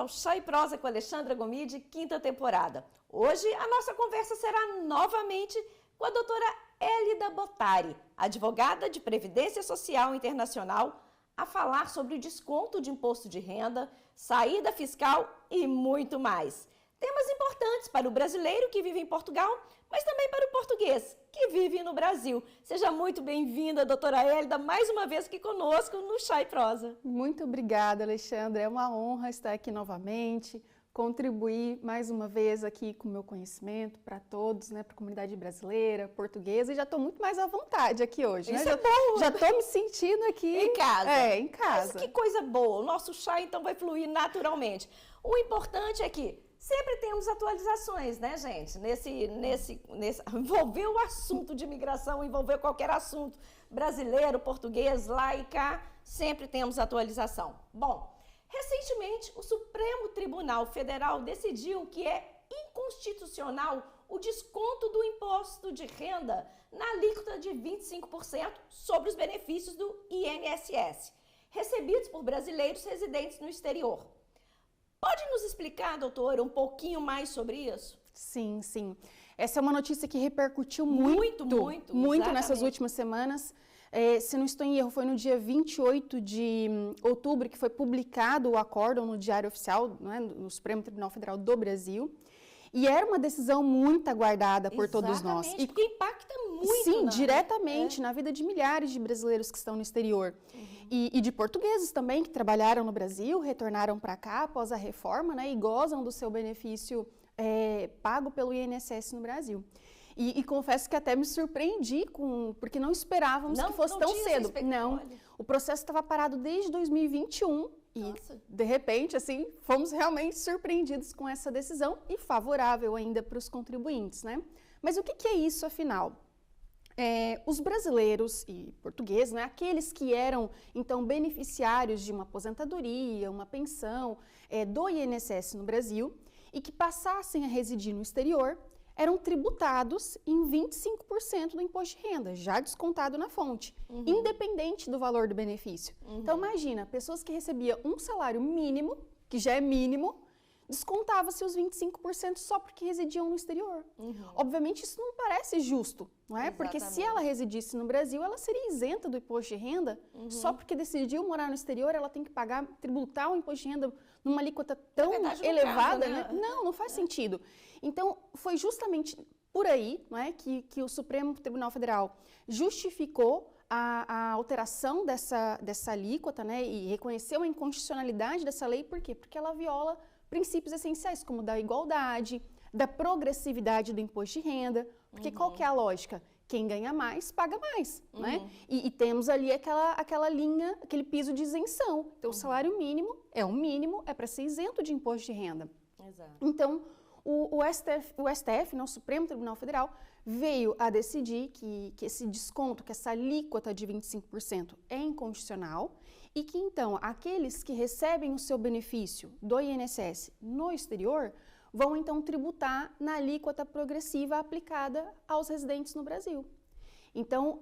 ao Chá e Prosa com Alexandra Gomide, quinta temporada. Hoje a nossa conversa será novamente com a doutora Elida Bottari, advogada de Previdência Social Internacional, a falar sobre o desconto de imposto de renda, saída fiscal e muito mais. Temas importantes para o brasileiro que vive em Portugal, mas também para o português que vive no Brasil. Seja muito bem-vinda, doutora Elida, mais uma vez aqui conosco no Chá e Prosa. Muito obrigada, Alexandra. É uma honra estar aqui novamente, contribuir mais uma vez aqui com o meu conhecimento para todos, né, para a comunidade brasileira, portuguesa, e já estou muito mais à vontade aqui hoje. Isso né? é bom! Já estou me sentindo aqui... Em casa. Em casa. Mas que coisa boa! O nosso chá, então, vai fluir naturalmente. O importante é que sempre temos atualizações, né, gente? Envolver o assunto de imigração, envolver qualquer assunto brasileiro, português, lá e cá, sempre temos atualização. Bom, recentemente, o Supremo Tribunal Federal decidiu que é inconstitucional o desconto do imposto de renda na alíquota de 25% sobre os benefícios do INSS, recebidos por brasileiros residentes no exterior. Pode nos explicar, doutora, um pouquinho mais sobre isso? Sim, sim. Essa é uma notícia que repercutiu muito nessas últimas semanas. Se não estou em erro, foi no dia 28 de outubro que foi publicado o acórdão no Diário Oficial, né, no Supremo Tribunal Federal do Brasil. E era uma decisão muito aguardada por todos nós. Exatamente, porque impacta muito. Sim, diretamente na vida de milhares de brasileiros que estão no exterior. E de portugueses também que trabalharam no Brasil, retornaram para cá após a reforma, né, e gozam do seu benefício pago pelo INSS no Brasil. E confesso que até me surpreendi, porque não esperávamos que fosse tão cedo. Não, o processo estava parado desde 2021 e, de repente, assim, fomos realmente surpreendidos com essa decisão e favorável ainda para os contribuintes, né? Mas o que é isso, afinal? Os brasileiros e portugueses, né, aqueles que eram, então, beneficiários de uma aposentadoria, uma pensão do INSS no Brasil e que passassem a residir no exterior, eram tributados em 25% do imposto de renda, já descontado na fonte, independente do valor do benefício. Então, imagina, pessoas que recebiam um salário mínimo, que já é mínimo, descontava-se os 25% só porque residiam no exterior. Obviamente, isso não parece justo, não é? Porque se ela residisse no Brasil, ela seria isenta do imposto de renda, só porque decidiu morar no exterior, ela tem que tributar o imposto de renda numa alíquota tão elevada, né? Não faz sentido. Então, foi justamente por aí, não é, que o Supremo Tribunal Federal justificou a alteração dessa alíquota, né, e reconheceu a inconstitucionalidade dessa lei. Por quê? Porque ela viola princípios essenciais, como da igualdade, da progressividade do imposto de renda, porque qual que é a lógica? Quem ganha mais, paga mais, né? E temos ali aquela linha, aquele piso de isenção. Então, o salário mínimo, é para ser isento de imposto de renda. Exato. Então, o STF, né, o Supremo Tribunal Federal, veio a decidir que esse desconto, que essa alíquota de 25% é inconstitucional e que, então, aqueles que recebem o seu benefício do INSS no exterior vão, então, tributar na alíquota progressiva aplicada aos residentes no Brasil. Então,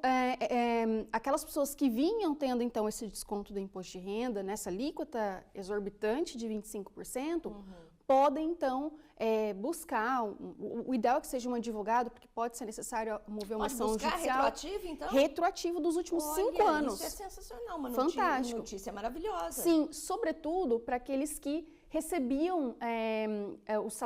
aquelas pessoas que vinham tendo, então, esse desconto do imposto de renda, nessa alíquota exorbitante de 25%, podem, então, buscar, o ideal é que seja um advogado, porque pode ser necessário mover uma ação judicial. Retroativo, então? Retroativo dos últimos 5 anos. Isso é sensacional, uma notícia maravilhosa. Sim, sobretudo para aqueles que recebiam,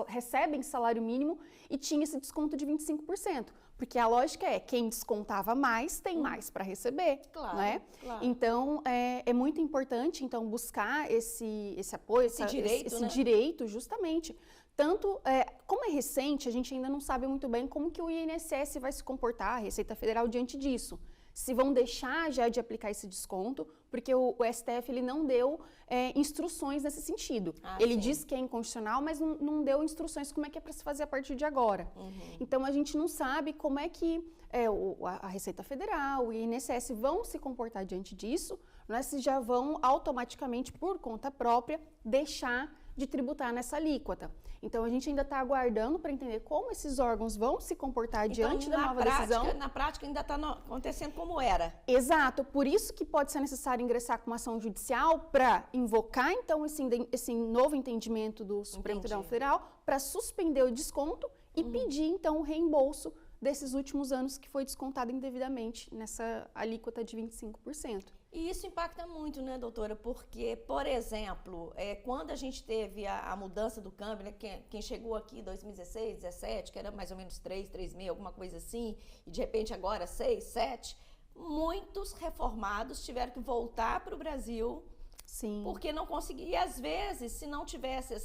recebem salário mínimo e tinha esse desconto de 25%. Porque a lógica é, quem descontava mais, tem mais para receber, claro, né? Claro. Então, é muito importante, então, buscar esse apoio, esse direito, justamente. Tanto, como é recente, a gente ainda não sabe muito bem como que o INSS vai se comportar, a Receita Federal, diante disso. Se vão deixar já de aplicar esse desconto, porque o STF ele não deu instruções nesse sentido. Ele diz que é inconstitucional, mas não deu instruções como é que é para se fazer a partir de agora. Então, a gente não sabe como é que a Receita Federal, o INSS vão se comportar diante disso, né, se já vão automaticamente, por conta própria, deixar de tributar nessa alíquota. Então, a gente ainda está aguardando para entender como esses órgãos vão se comportar diante da nova decisão. Na prática, ainda está acontecendo como era. Exato, por isso que pode ser necessário ingressar com uma ação judicial para invocar, então, esse novo entendimento do Supremo Tribunal Federal para suspender o desconto e pedir, então, o reembolso desses últimos anos que foi descontado indevidamente nessa alíquota de 25%. E isso impacta muito, né, doutora? Porque, por exemplo, quando a gente teve a mudança do câmbio, né, quem chegou aqui em 2016, 17, que era mais ou menos 3,5, alguma coisa assim, e de repente agora 6, 7, muitos reformados tiveram que voltar para o Brasil. Sim. Porque não conseguia, e às vezes, se não tivesse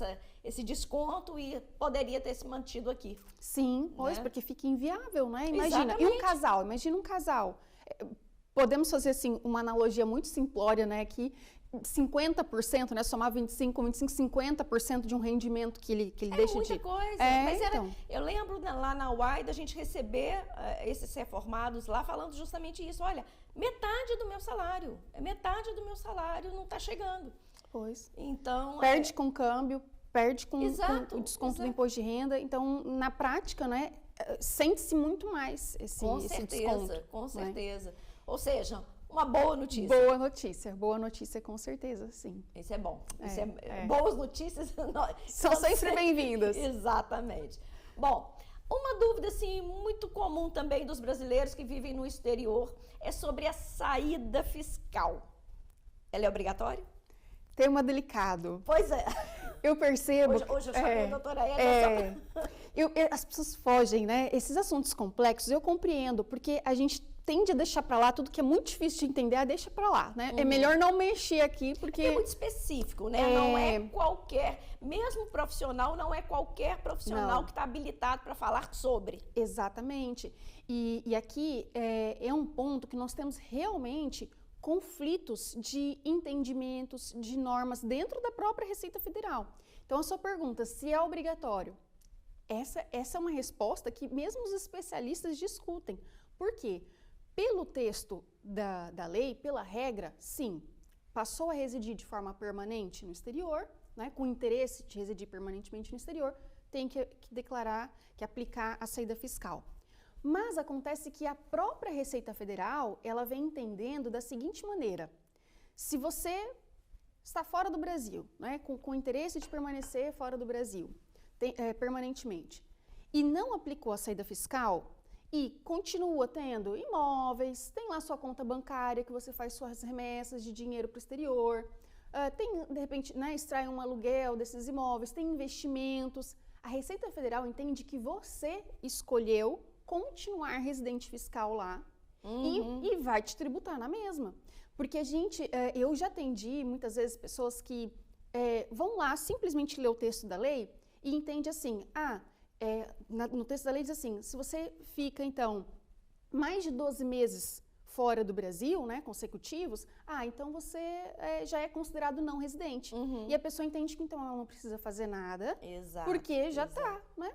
esse desconto, poderia ter se mantido aqui. Sim, pois, né? Porque fica inviável, né? Imagina, Exatamente. E um casal, imagina um casal. Podemos fazer, assim, uma analogia muito simplória, né? Que 50%, né? Somar 25, 50% de um rendimento que ele deixa de... É muita coisa. Mas eu lembro lá na UAI da gente receber esses reformados lá falando justamente isso. Olha, metade do meu salário não está chegando. Pois. Então... Perde com câmbio, perde com o desconto do imposto de renda. Então, na prática, né? Sente-se muito mais esse desconto. Com certeza. Ou seja, uma boa notícia. Boa notícia, com certeza, sim. Isso é bom. Boas notícias são sempre bem-vindas. Exatamente. Bom, uma dúvida assim, muito comum também dos brasileiros que vivem no exterior é sobre a saída fiscal. Ela é obrigatória? Tema delicado. Pois é. Eu percebo... Hoje eu chamei a doutora Eda. As pessoas fogem, né? Esses assuntos complexos eu compreendo, porque a gente tende a deixar para lá tudo que é muito difícil de entender, deixa para lá, né? É melhor não mexer aqui, porque... É muito específico, né? Não é qualquer, mesmo profissional, não é qualquer profissional que está habilitado para falar sobre. Exatamente. E aqui é um ponto que nós temos realmente conflitos de entendimentos, de normas dentro da própria Receita Federal. Então, a sua pergunta, se é obrigatório? Essa é uma resposta que mesmo os especialistas discutem. Por quê? Pelo texto da lei, pela regra, sim, passou a residir de forma permanente no exterior, né, com interesse de residir permanentemente no exterior, tem que declarar, que aplicar a saída fiscal. Mas acontece que a própria Receita Federal, ela vem entendendo da seguinte maneira: se você está fora do Brasil, né, com interesse de permanecer fora do Brasil permanentemente, e não aplicou a saída fiscal, e continua tendo imóveis, tem lá sua conta bancária que você faz suas remessas de dinheiro para o exterior, tem, de repente, né, extrai um aluguel desses imóveis, tem investimentos. A Receita Federal entende que você escolheu continuar residente fiscal lá e vai te tributar na mesma. Porque eu já atendi muitas vezes pessoas que vão lá simplesmente ler o texto da lei e entende assim, no texto da lei diz assim, se você fica, então, mais de 12 meses fora do Brasil, né, consecutivos, então você já é considerado não residente. E a pessoa entende que, então, ela não precisa fazer nada, porque já está, né?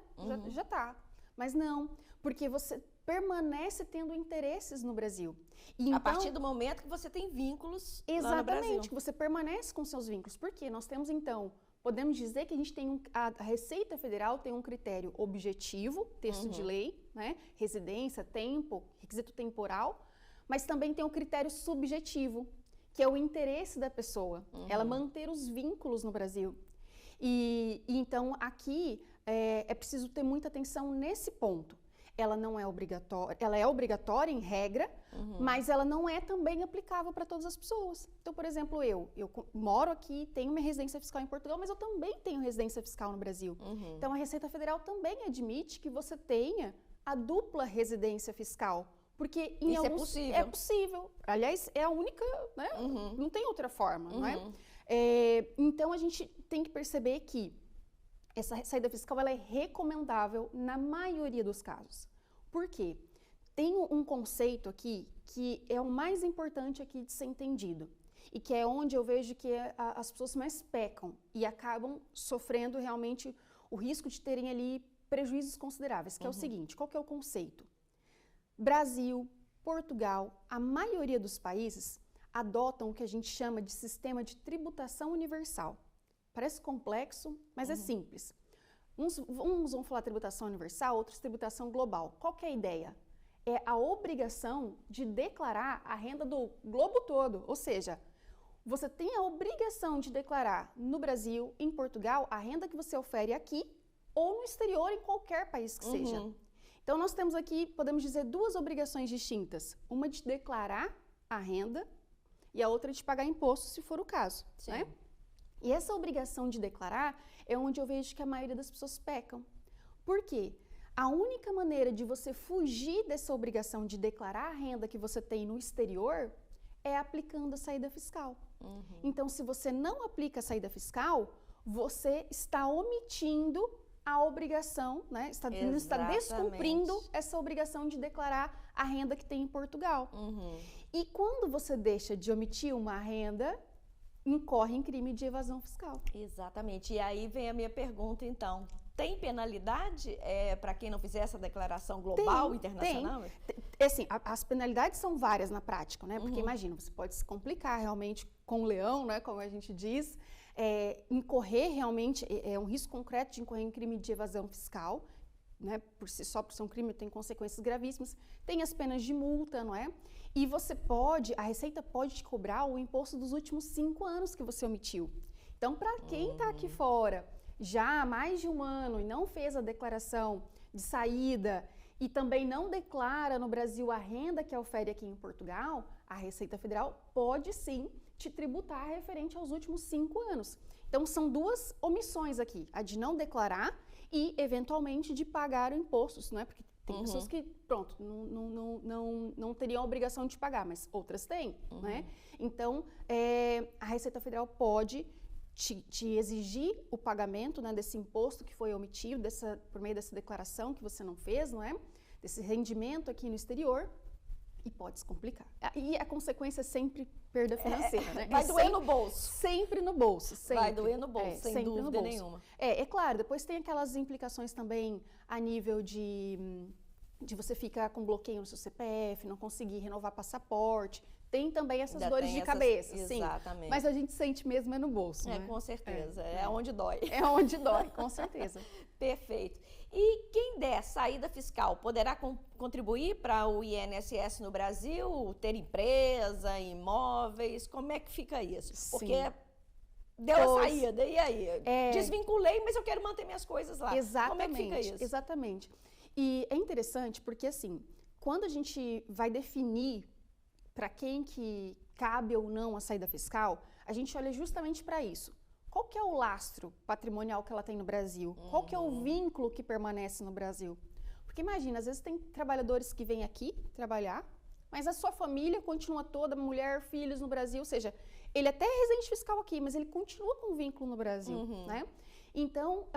Já está. Mas não, porque você permanece tendo interesses no Brasil. E então, a partir do momento que você tem vínculos lá no Brasil. Exatamente, que você permanece com seus vínculos. Porque nós temos, então... Podemos dizer que a gente tem a Receita Federal tem um critério objetivo, texto de lei, né? Residência, tempo, requisito temporal, mas também tem um critério subjetivo, que é o interesse da pessoa, ela manter os vínculos no Brasil. E então aqui é preciso ter muita atenção nesse ponto. Ela não é obrigatória, ela é obrigatória em regra, mas ela não é também aplicável para todas as pessoas. Então, por exemplo, eu moro aqui, tenho minha residência fiscal em Portugal, mas eu também tenho residência fiscal no Brasil. Então, a Receita Federal também admite que você tenha a dupla residência fiscal, porque em isso alguns, é possível. Aliás, é a única, né? Não tem outra forma, não é? Então, a gente tem que perceber que essa saída fiscal ela é recomendável na maioria dos casos. Por quê? Tem um conceito aqui que é o mais importante aqui de ser entendido e que é onde eu vejo que as pessoas mais pecam e acabam sofrendo realmente o risco de terem ali prejuízos consideráveis, que é o seguinte, qual que é o conceito? Brasil, Portugal, a maioria dos países adotam o que a gente chama de sistema de tributação universal. Parece complexo, mas é simples. Uns vão falar tributação universal, outros tributação global. Qual que é a ideia? É a obrigação de declarar a renda do globo todo, ou seja, você tem a obrigação de declarar no Brasil, em Portugal, a renda que você ofere aqui ou no exterior, em qualquer país que seja. Então, nós temos aqui, podemos dizer, duas obrigações distintas. Uma de declarar a renda e a outra de pagar imposto, se for o caso, né? E essa obrigação de declarar é onde eu vejo que a maioria das pessoas pecam. Por quê? A única maneira de você fugir dessa obrigação de declarar a renda que você tem no exterior é aplicando a saída fiscal. Então, se você não aplica a saída fiscal, você está omitindo a obrigação, né? Está descumprindo essa obrigação de declarar a renda que tem em Portugal. E quando você deixa de omitir uma renda, incorre em crime de evasão fiscal. Exatamente. E aí vem a minha pergunta, então. Tem penalidade para quem não fizer essa declaração global, internacional? Tem. Assim, as penalidades são várias na prática, né? Porque imagina, você pode se complicar realmente com o leão, né? Como a gente diz, incorrer realmente, é um risco concreto de incorrer em crime de evasão fiscal, né? Por si só, por ser um crime, tem consequências gravíssimas. Tem as penas de multa, não é? E a Receita pode te cobrar o imposto dos últimos 5 anos que você omitiu. Então, para quem está aqui fora já há mais de um ano e não fez a declaração de saída e também não declara no Brasil a renda que ofere aqui em Portugal, a Receita Federal pode sim te tributar referente aos últimos 5 anos. Então, são duas omissões aqui, a de não declarar e, eventualmente, de pagar o imposto, não é? Porque tem pessoas que, pronto, não teriam a obrigação de pagar, mas outras têm, né? Então, a Receita Federal pode te exigir o pagamento, né, desse imposto que foi omitido, por meio dessa declaração que você não fez, não é? Desse rendimento aqui no exterior, e pode se complicar. E a consequência é sempre perda financeira, né? Vai doer no bolso. Sempre no bolso, sempre. Vai doer no bolso, sem dúvida nenhuma. É claro, depois tem aquelas implicações também a nível de você ficar com bloqueio no seu CPF, não conseguir renovar passaporte. Tem também essas dores de cabeça, sim. Exatamente. Mas a gente sente mesmo no bolso, né? Com certeza. É onde dói. É onde dói, com certeza. Perfeito. E quem der saída fiscal poderá contribuir para o INSS no Brasil? Ter empresa, imóveis? Como é que fica isso? Porque deu a saída, e aí? Desvinculei, mas eu quero manter minhas coisas lá. Exatamente. Como é que fica isso? Exatamente. E é interessante porque, assim, quando a gente vai definir para quem que cabe ou não a saída fiscal, a gente olha justamente para isso. Qual que é o lastro patrimonial que ela tem no Brasil? Qual que é o vínculo que permanece no Brasil? Porque imagina, às vezes tem trabalhadores que vêm aqui trabalhar, mas a sua família continua toda, mulher, filhos no Brasil, ou seja, ele até é residente fiscal aqui, mas ele continua com um vínculo no Brasil, né? Então,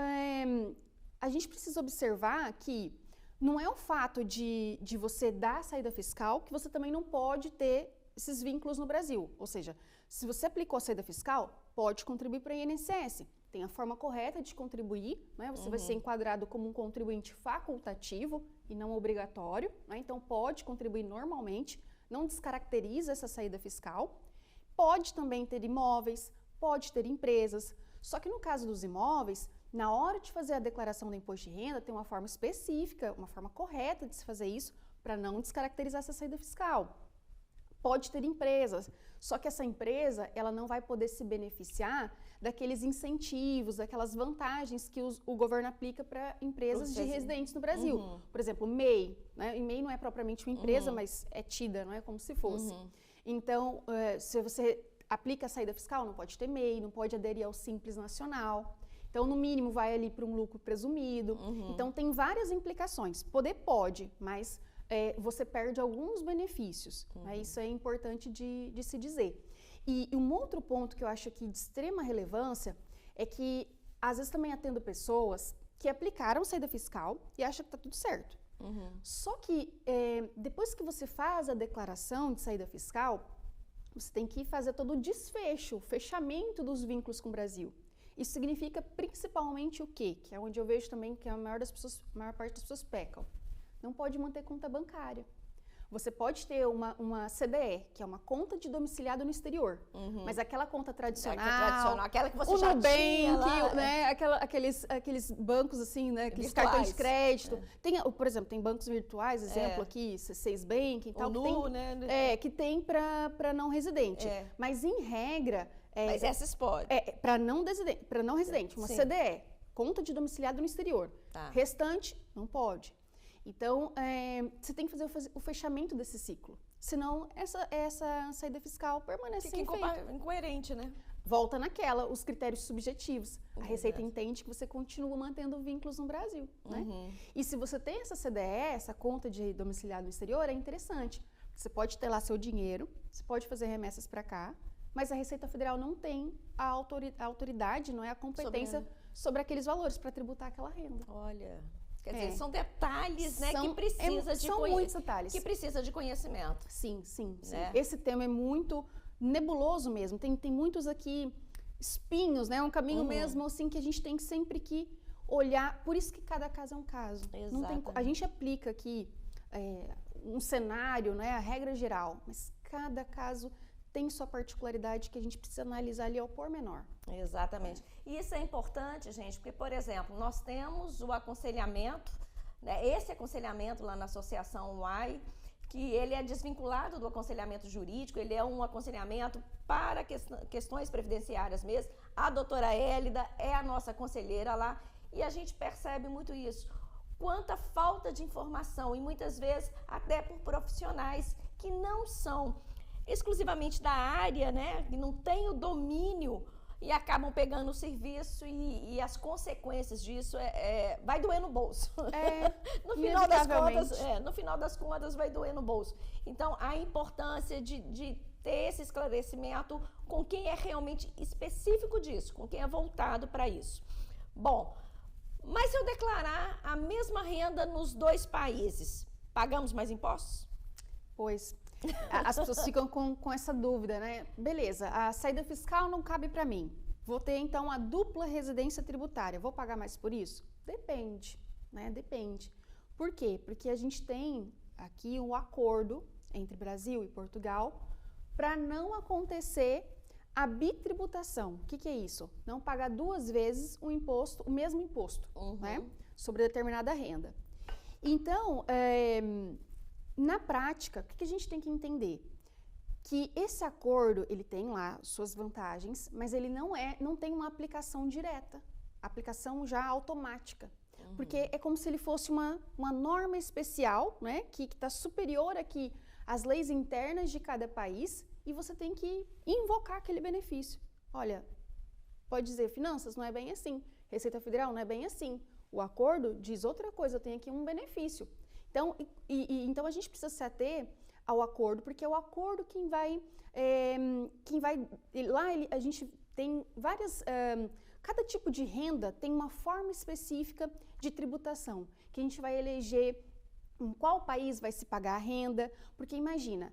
a gente precisa observar que não é o fato de você dar a saída fiscal que você também não pode ter esses vínculos no Brasil. Ou seja, se você aplicou a saída fiscal, pode contribuir para o INSS. Tem a forma correta de contribuir, né? Você vai ser enquadrado como um contribuinte facultativo e não obrigatório, né? Então pode contribuir normalmente, não descaracteriza essa saída fiscal. Pode também ter imóveis, pode ter empresas. Só que no caso dos imóveis, na hora de fazer a declaração do imposto de renda, tem uma forma específica, uma forma correta de se fazer isso para não descaracterizar essa saída fiscal. Pode ter empresas, só que essa empresa ela não vai poder se beneficiar daqueles incentivos, daquelas vantagens que o governo aplica para empresas de residentes no Brasil. Por exemplo, MEI, né? E MEI não é propriamente uma empresa, mas é tida, não é como se fosse. Então, se você aplica a saída fiscal, não pode ter MEI, não pode aderir ao Simples Nacional. Então, no mínimo, vai ali para um lucro presumido. Então, tem várias implicações. Poder pode, mas você perde alguns benefícios. Né? Isso é importante de se dizer. E um outro ponto que eu acho aqui de extrema relevância é que, às vezes, também atendo pessoas que aplicaram saída fiscal e acham que está tudo certo. Só que, depois que você faz a declaração de saída fiscal, você tem que fazer todo o desfecho, o fechamento dos vínculos com o Brasil. Isso significa principalmente o quê? Que é onde eu vejo também que a maior parte das pessoas pecam. Não pode manter conta bancária. Você pode ter uma CDE, que é uma conta de domiciliado no exterior, mas aquela conta tradicional, aquela que você o já Nubank, tinha lá, né, aqueles bancos assim, né, aqueles Virtuais. cartões de crédito. Tem, por exemplo, tem bancos virtuais, exemplo aqui, C6 Bank e tal, que tem para não residente. Mas em regra, mas essas podem. Para não residente, uma Sim. CDE, conta de domiciliado no exterior. Tá. Restante, não pode. Então, você tem que fazer o fechamento desse ciclo. Senão, essa saída fiscal permanece sem efeito. Incoerente, né? Volta naquela, os critérios subjetivos. A Receita entende que você continua mantendo vínculos no Brasil, né? E se você tem essa CDE, essa conta de domiciliado no exterior, é interessante. Você pode ter lá seu dinheiro, você pode fazer remessas para cá, mas a Receita Federal não tem a autoridade, não é a competência sobre aqueles valores para tributar aquela renda. Olha, quer dizer, são detalhes, né, que são muitos detalhes. Que precisa de conhecimento. Sim. Né? Esse tema é muito nebuloso mesmo. Tem muitos aqui espinhos, né? Um caminho mesmo assim que a gente tem sempre que olhar. Por isso que cada caso é um caso. A gente aplica aqui um cenário, né, a regra geral, mas cada caso tem sua particularidade que a gente precisa analisar ali ao pormenor. Exatamente. E isso é importante, gente, porque, por exemplo, nós temos o aconselhamento, né, esse aconselhamento lá na Associação UAI, que ele é desvinculado do aconselhamento jurídico, ele é um aconselhamento para questões previdenciárias mesmo. A doutora Hélida é a nossa conselheira lá e a gente percebe muito isso. Quanta falta de informação e muitas vezes até por profissionais que não são exclusivamente da área, né, que não tem o domínio e acabam pegando o serviço e as consequências disso vai doer no bolso. No final das contas vai doer no bolso. Então, a importância de ter esse esclarecimento com quem é realmente específico disso, com quem é voltado para isso. Bom, mas se eu declarar a mesma renda nos dois países, pagamos mais impostos? Pois, as pessoas ficam com essa dúvida, né? Beleza, a saída fiscal não cabe para mim. Vou ter, então, a dupla residência tributária. Vou pagar mais por isso? Depende, né? Depende. Por quê? Porque a gente tem aqui um acordo entre Brasil e Portugal para não acontecer a bitributação. O que é isso? Não pagar duas vezes o mesmo imposto, né? Sobre determinada renda. Então, na prática, o que a gente tem que entender? Que esse acordo, ele tem lá suas vantagens, mas ele não tem uma aplicação direta, aplicação já automática. Porque é como se ele fosse uma norma especial, né, que está superior aqui às leis internas de cada país, e você tem que invocar aquele benefício. Olha, pode dizer, finanças não é bem assim, Receita Federal não é bem assim, o acordo diz outra coisa, eu tenho aqui um benefício. Então a gente precisa se ater ao acordo, porque é o acordo quem vai lá a gente tem várias, cada tipo de renda tem uma forma específica de tributação, que a gente vai eleger em qual país vai se pagar a renda, porque imagina,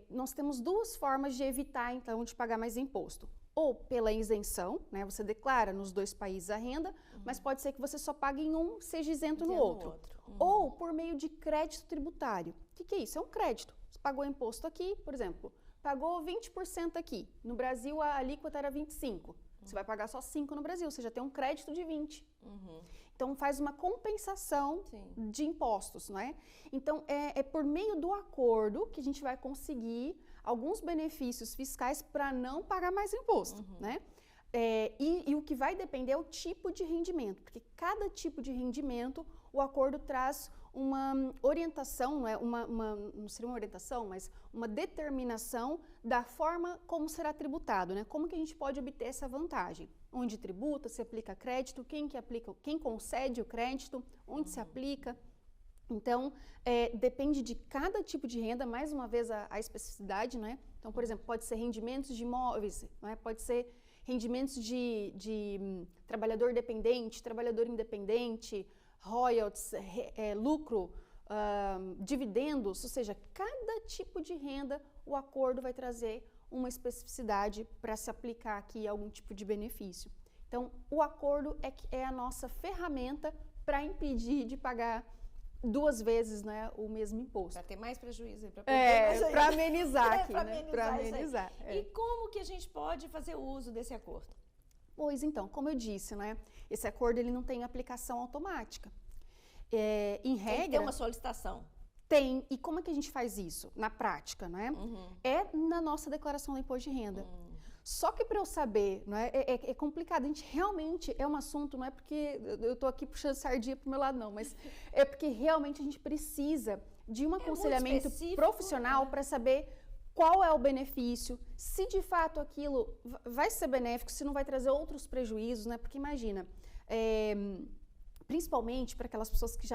nós temos duas formas de evitar então de pagar mais imposto. Ou pela isenção, né? Você declara nos dois países a renda, mas pode ser que você só pague em um, seja isento no outro. Ou por meio de crédito tributário. O que é isso? É um crédito. Você pagou imposto aqui, por exemplo, pagou 20% aqui. No Brasil, a alíquota era 25%. Você vai pagar só 5% no Brasil, você já tem um crédito de 20%. Então, faz uma compensação de impostos, não é? Então, é por meio do acordo que a gente vai conseguir alguns benefícios fiscais para não pagar mais imposto, né? E o que vai depender é o tipo de rendimento, porque cada tipo de rendimento, o acordo traz uma orientação, não é? Não seria uma orientação, mas uma determinação da forma como será tributado, né? Como que a gente pode obter essa vantagem? Onde tributa, se aplica crédito, quem concede o crédito, onde se aplica. Então, depende de cada tipo de renda, mais uma vez a especificidade, né? Então, por exemplo, pode ser rendimentos de imóveis, né? Pode ser rendimentos de trabalhador dependente, trabalhador independente, royalties, lucro, dividendos, ou seja, cada tipo de renda o acordo vai trazer uma especificidade para se aplicar aqui algum tipo de benefício. Então, o acordo é a nossa ferramenta para impedir de pagar 2 vezes, né, o mesmo imposto. Para ter mais prejuízo. Para amenizar aqui, pra né? Para amenizar. E como que a gente pode fazer uso desse acordo? Pois então, como eu disse, né, esse acordo ele não tem aplicação automática. Em regra... Tem que ter uma solicitação. Tem. E como é que a gente faz isso na prática, né? É na nossa declaração do imposto de renda. Só que para eu saber, não é complicado. A gente realmente é um assunto, não é porque eu estou aqui puxando sardinha para o meu lado, não, mas é porque realmente a gente precisa de um aconselhamento profissional para saber qual é o benefício, se de fato aquilo vai ser benéfico, se não vai trazer outros prejuízos, né? Porque imagina, principalmente para aquelas pessoas que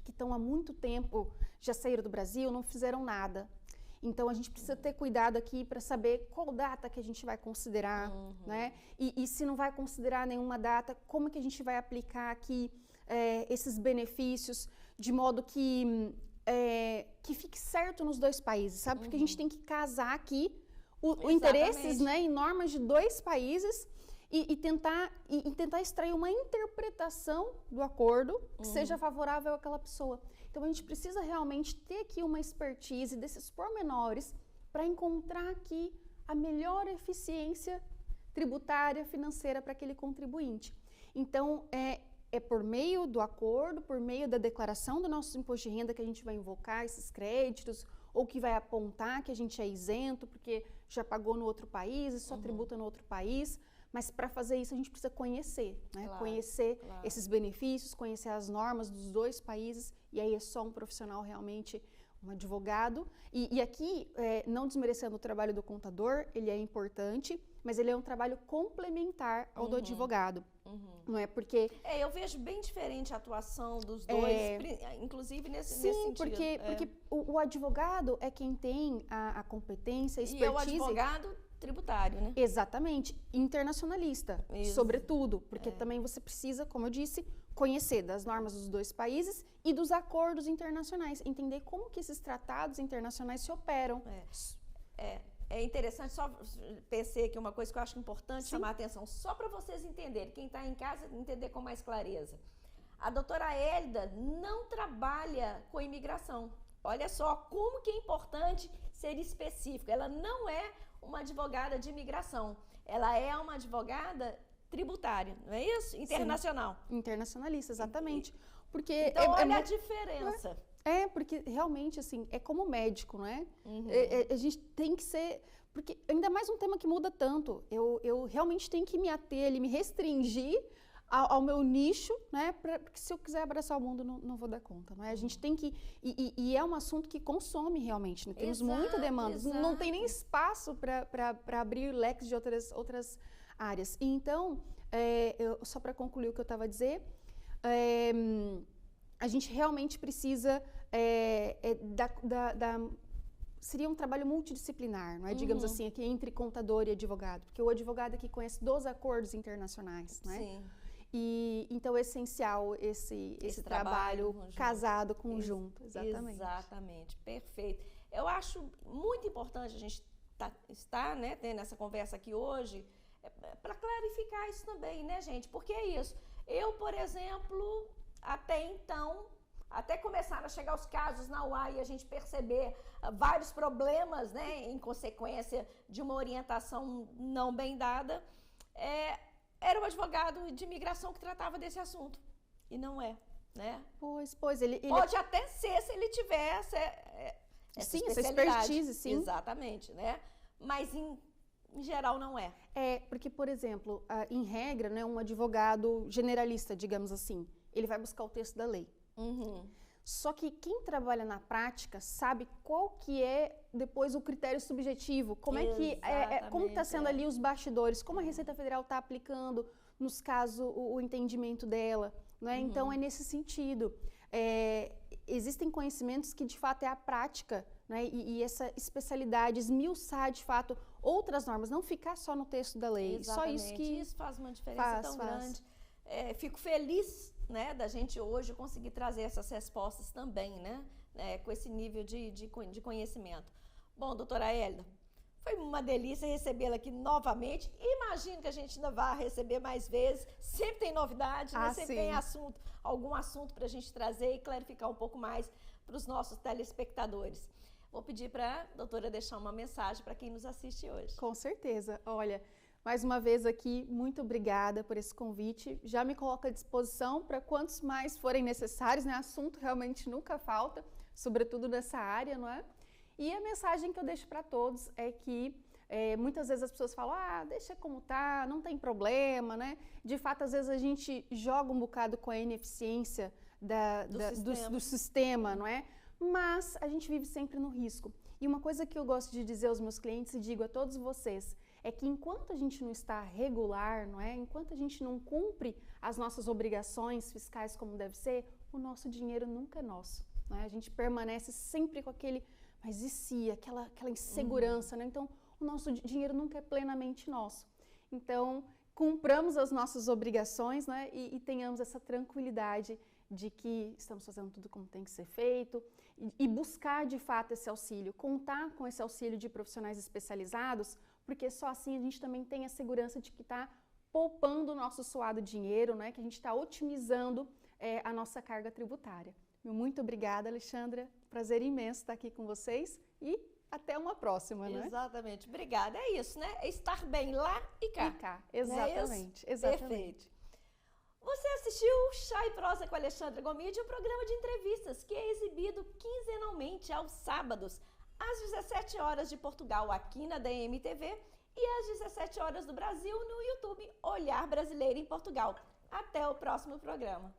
estão há muito tempo, já saíram do Brasil, não fizeram nada. Então, a gente precisa ter cuidado aqui para saber qual data que a gente vai considerar, né? E se não vai considerar nenhuma data, como que a gente vai aplicar aqui esses benefícios de modo que fique certo nos 2 países, sabe? Porque a gente tem que casar aqui os interesses, né, em normas de 2 países e tentar extrair uma interpretação do acordo que seja favorável àquela pessoa. Então, a gente precisa realmente ter aqui uma expertise desses pormenores para encontrar aqui a melhor eficiência tributária, financeira para aquele contribuinte. Então, é por meio do acordo, por meio da declaração do nosso imposto de renda que a gente vai invocar esses créditos ou que vai apontar que a gente é isento porque já pagou no outro país e só tributa no outro país. Mas para fazer isso a gente precisa conhecer, né? Conhecer esses benefícios, conhecer as normas dos 2 países, e aí é só um profissional realmente, um advogado. E aqui, não desmerecendo o trabalho do contador, ele é importante, mas ele é um trabalho complementar ao do advogado. Não é porque... eu vejo bem diferente a atuação dos 2, inclusive nesse sentido. Porque o advogado é quem tem a competência, a expertise... E é o advogado tributário, né? Exatamente, internacionalista, sobretudo, porque também você precisa, como eu disse, conhecer das normas dos 2 países e dos acordos internacionais, entender como que esses tratados internacionais se operam. É interessante, só pensei aqui uma coisa que eu acho importante chamar a atenção, só para vocês entenderem, quem está em casa entender com mais clareza. A doutora Hélida não trabalha com imigração. Olha só como que é importante ser específico. Ela não é uma advogada de imigração. Ela é uma advogada tributária, não é isso? Internacional. Sim, internacionalista, exatamente. Porque então, olha a diferença. Porque realmente, assim, é como médico, não é? A gente tem que ser... Porque ainda mais um tema que muda tanto. Eu realmente tenho que me ater, me restringir ao meu nicho, né? Porque se eu quiser abraçar o mundo, não vou dar conta, não é? A gente tem que... E é um assunto que consome realmente, né? Temos muita demanda. Não tem nem espaço para abrir leques de outras áreas. E então, só para concluir o que eu estava a dizer, a gente realmente precisa seria um trabalho multidisciplinar, não é? Digamos assim, aqui entre contador e advogado, porque o advogado aqui conhece 2 acordos internacionais, né? Sim. E então é essencial esse trabalho casado, conjunto, exatamente. Exatamente, perfeito. Eu acho muito importante a gente estar, né, tendo essa conversa aqui hoje, para clarificar isso também, né, gente? Porque é isso. Eu, por exemplo, até então, até começaram a chegar os casos na UAI e a gente perceber vários problemas, né, em consequência de uma orientação não bem dada, era o advogado de imigração que tratava desse assunto. E não é, né? Pois, ele... Pode até ser se ele tivesse essa expertise, sim. Exatamente, né? Mas em geral não é. Porque, por exemplo, em regra, né, um advogado generalista, digamos assim, ele vai buscar o texto da lei. Só que quem trabalha na prática sabe qual que é depois o critério subjetivo, como é que como está sendo ali os bastidores, como a Receita Federal está aplicando nos casos o entendimento dela, né? Então é nesse sentido. Existem conhecimentos que de fato é a prática, né? E essa especialidade, esmiuçar de fato outras normas, não ficar só no texto da lei. Exatamente. Só isso que isso faz uma diferença tão grande. Fico feliz, né, da gente hoje conseguir trazer essas respostas também, né, com esse nível de conhecimento. Bom, doutora Hélida, Foi uma delícia recebê-la aqui novamente. Imagino que a gente ainda vai receber mais vezes. Sempre tem novidade, né? Sempre tem algum assunto para a gente trazer e clarificar um pouco mais para os nossos telespectadores. Vou pedir para a doutora deixar uma mensagem para quem nos assiste hoje. Com certeza. Olha, mais uma vez aqui, muito obrigada por esse convite. Já me coloco à disposição para quantos mais forem necessários, né? Assunto realmente nunca falta, sobretudo nessa área, não é? E a mensagem que eu deixo para todos é que muitas vezes as pessoas falam, deixa como tá, não tem problema, né? De fato, às vezes a gente joga um bocado com a ineficiência do sistema, não é? Mas a gente vive sempre no risco. E uma coisa que eu gosto de dizer aos meus clientes e digo a todos vocês é que enquanto a gente não está regular, não é? Enquanto a gente não cumpre as nossas obrigações fiscais como deve ser, o nosso dinheiro nunca é nosso. Não é? A gente permanece sempre com aquele, mas e se? Aquela insegurança, né? Então, o nosso dinheiro nunca é plenamente nosso. Então, cumpramos as nossas obrigações, né? E tenhamos essa tranquilidade de que estamos fazendo tudo como tem que ser feito e buscar de fato esse auxílio, contar com esse auxílio de profissionais especializados, porque só assim a gente também tem a segurança de que está poupando o nosso suado dinheiro, né? Que a gente está otimizando a nossa carga tributária. Muito obrigada, Alexandra. Prazer imenso estar aqui com vocês e até uma próxima, né? Exatamente. Obrigada. É isso, né? É estar bem lá e cá. E cá, exatamente. É exatamente. Perfeito. Você assistiu Chá e Prosa com Alexandra Gomide, um programa de entrevistas que é exibido quinzenalmente aos sábados, às 17 horas de Portugal, aqui na DMTV, e às 17 horas do Brasil no YouTube Olhar Brasileiro em Portugal. Até o próximo programa.